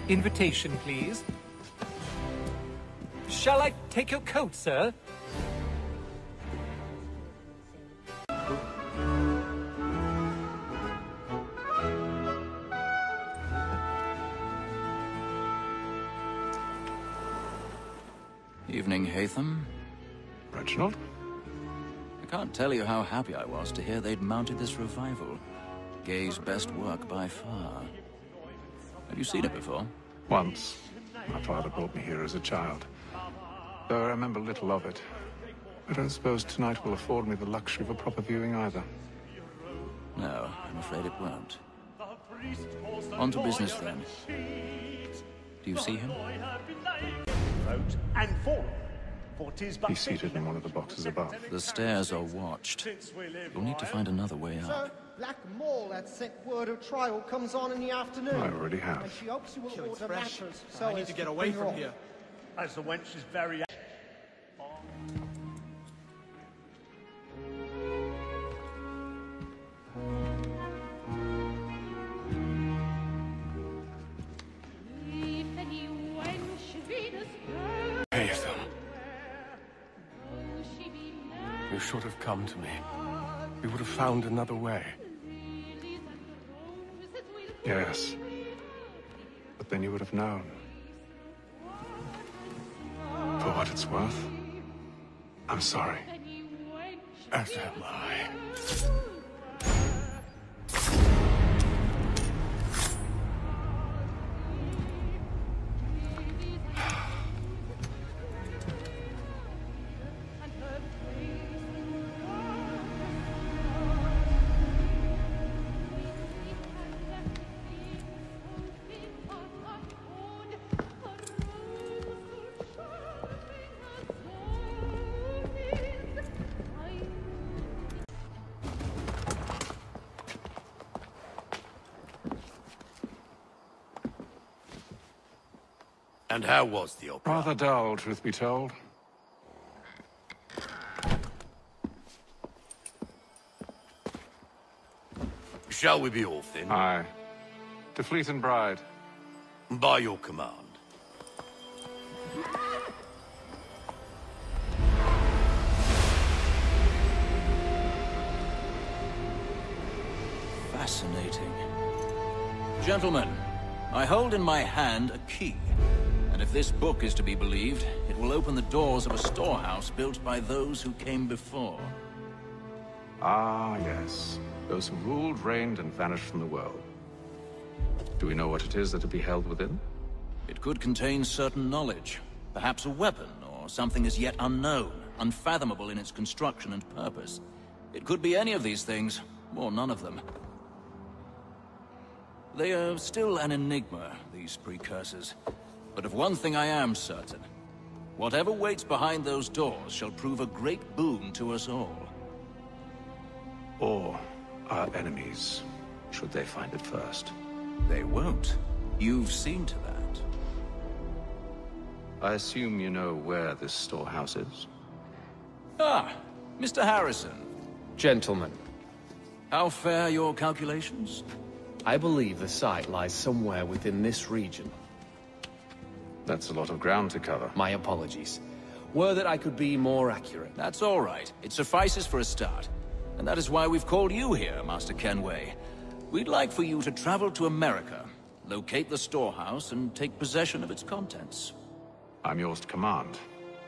Invitation, please. Shall I take your coat, sir? Evening, Haytham. Reginald? I can't tell you how happy I was to hear they'd mounted this revival. Gay's best work by far. Have you seen it before? Once. My father brought me here as a child. Though I remember little of it. I don't suppose tonight will afford me the luxury of a proper viewing either. No, I'm afraid it won't. On to business then. Do you see him? He's seated in one of the boxes above. The stairs are watched. You'll need to find another way Sir, up. Black Mall had sent word of trial comes on in the afternoon. I already have. And she hopes you will Kill, it's order fresh. matters so I need as to get away bring her from on. here. As the wench is very... Haytham. You should have come to me. We would have found another way. Yes. But then you would have known. For what it's worth, I'm sorry. As am I. And how was the opera? Rather dull, truth be told. Shall we be off then? Aye. To Fleet and Bride. By your command. Fascinating. Gentlemen, I hold in my hand a key. And if this book is to be believed, it will open the doors of a storehouse built by those who came before. Ah, yes. Those who ruled, reigned, and vanished from the world. Do we know what it is that will be held within? It could contain certain knowledge. Perhaps a weapon, or something as yet unknown, unfathomable in its construction and purpose. It could be any of these things, or none of them. They are still an enigma, these precursors. But of one thing I am certain. Whatever waits behind those doors shall prove a great boon to us all. Or our enemies, should they find it first. They won't. You've seen to that. I assume you know where this storehouse is? Ah, Mr. Harrison. Gentlemen, How fare your calculations? I believe the site lies somewhere within this region. That's a lot of ground to cover. My apologies. Were that I could be more accurate. That's all right. It suffices for a start. And that is why we've called you here, Master Kenway. We'd like for you to travel to America, locate the storehouse, and take possession of its contents. I'm yours to command.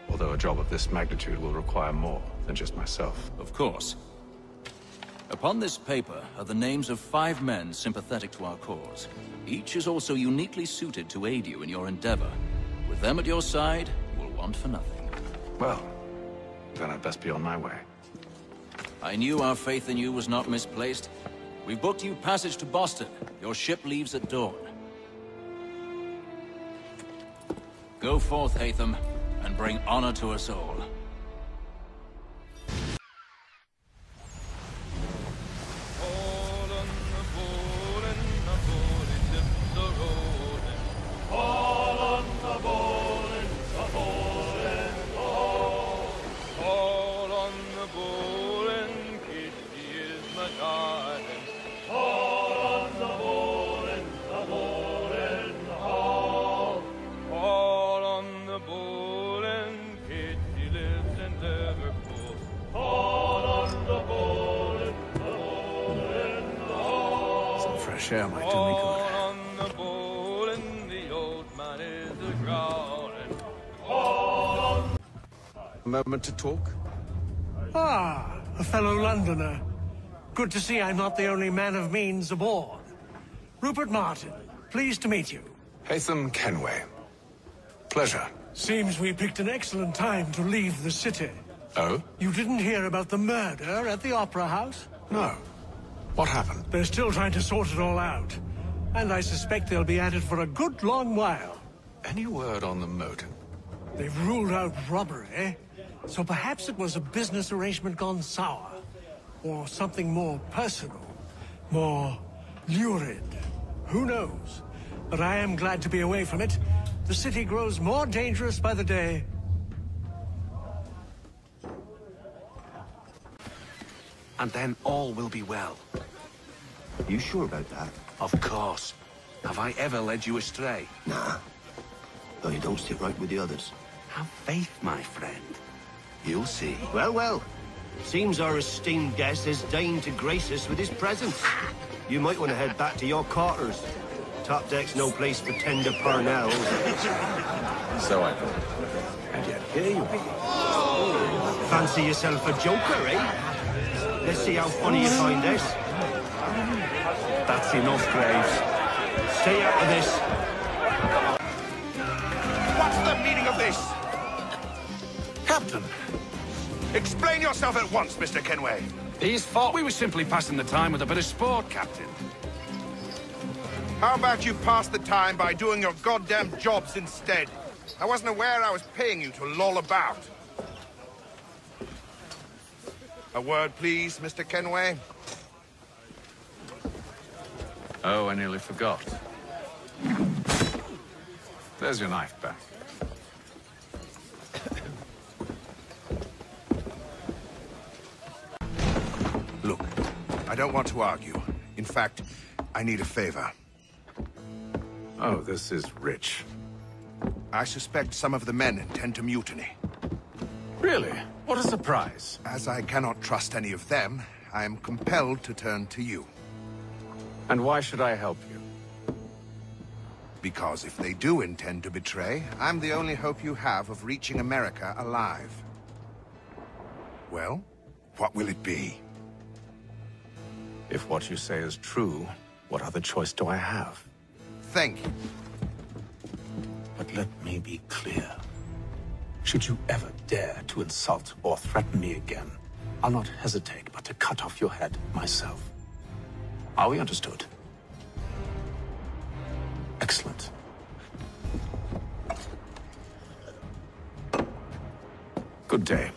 Although a job of this magnitude will require more than just myself. Of course. Upon this paper are the names of 5 men sympathetic to our cause. Each is also uniquely suited to aid you in your endeavor. With them at your side, you will want for nothing. Well, then I'd best be on my way. I knew our faith in you was not misplaced. We've booked you passage to Boston. Your ship leaves at dawn. Go forth, Haytham, and bring honor to us all. All on the board and the board and all. fresh air might do me good. A moment to talk? Ah, a fellow Londoner. Good to see I'm not the only man of means aboard. Rupert Martin, pleased to meet you. Haytham Kenway. Pleasure. Seems we picked an excellent time to leave the city. Oh? You didn't hear about the murder at the Opera House? No. What happened? They're still trying to sort it all out. And I suspect they'll be at it for a good long while. Any word on the motive? They've ruled out robbery, so perhaps it was a business arrangement gone sour. Or something more personal, more lurid. Who knows? But I am glad to be away from it. The city grows more dangerous by the day. And then all will be well. You sure about that? Of course. Have I ever led you astray? Nah. Though you don't stick right with the others. Have faith, my friend. You'll see. Well, well. Seems our esteemed guest has deigned to grace us with his presence. You might want to head back to your quarters. Top deck's no place for tender parnells. So I thought. And yet here you are. Fancy yourself a joker, eh? Let's see how funny you find this. That's enough, Graves. Stay out of this. What's the meaning of this? Captain! Explain yourself at once, Mr. Kenway. He's thought we were simply passing the time with a bit of sport, Captain. How about you pass the time by doing your goddamn jobs instead? I wasn't aware I was paying you to loll about. A word, please, Mr. Kenway. Oh, I nearly forgot. There's your knife back. Look, I don't want to argue. In fact, I need a favor. Oh, this is rich. I suspect some of the men intend to mutiny. Really? What a surprise. As I cannot trust any of them, I am compelled to turn to you. And why should I help you? Because if they do intend to betray, I'm the only hope you have of reaching America alive. Well, what will it be? If what you say is true, what other choice do I have? Thank you. But let me be clear. Should you ever dare to insult or threaten me again, I'll not hesitate but to cut off your head myself. Are we understood? Excellent. Good day.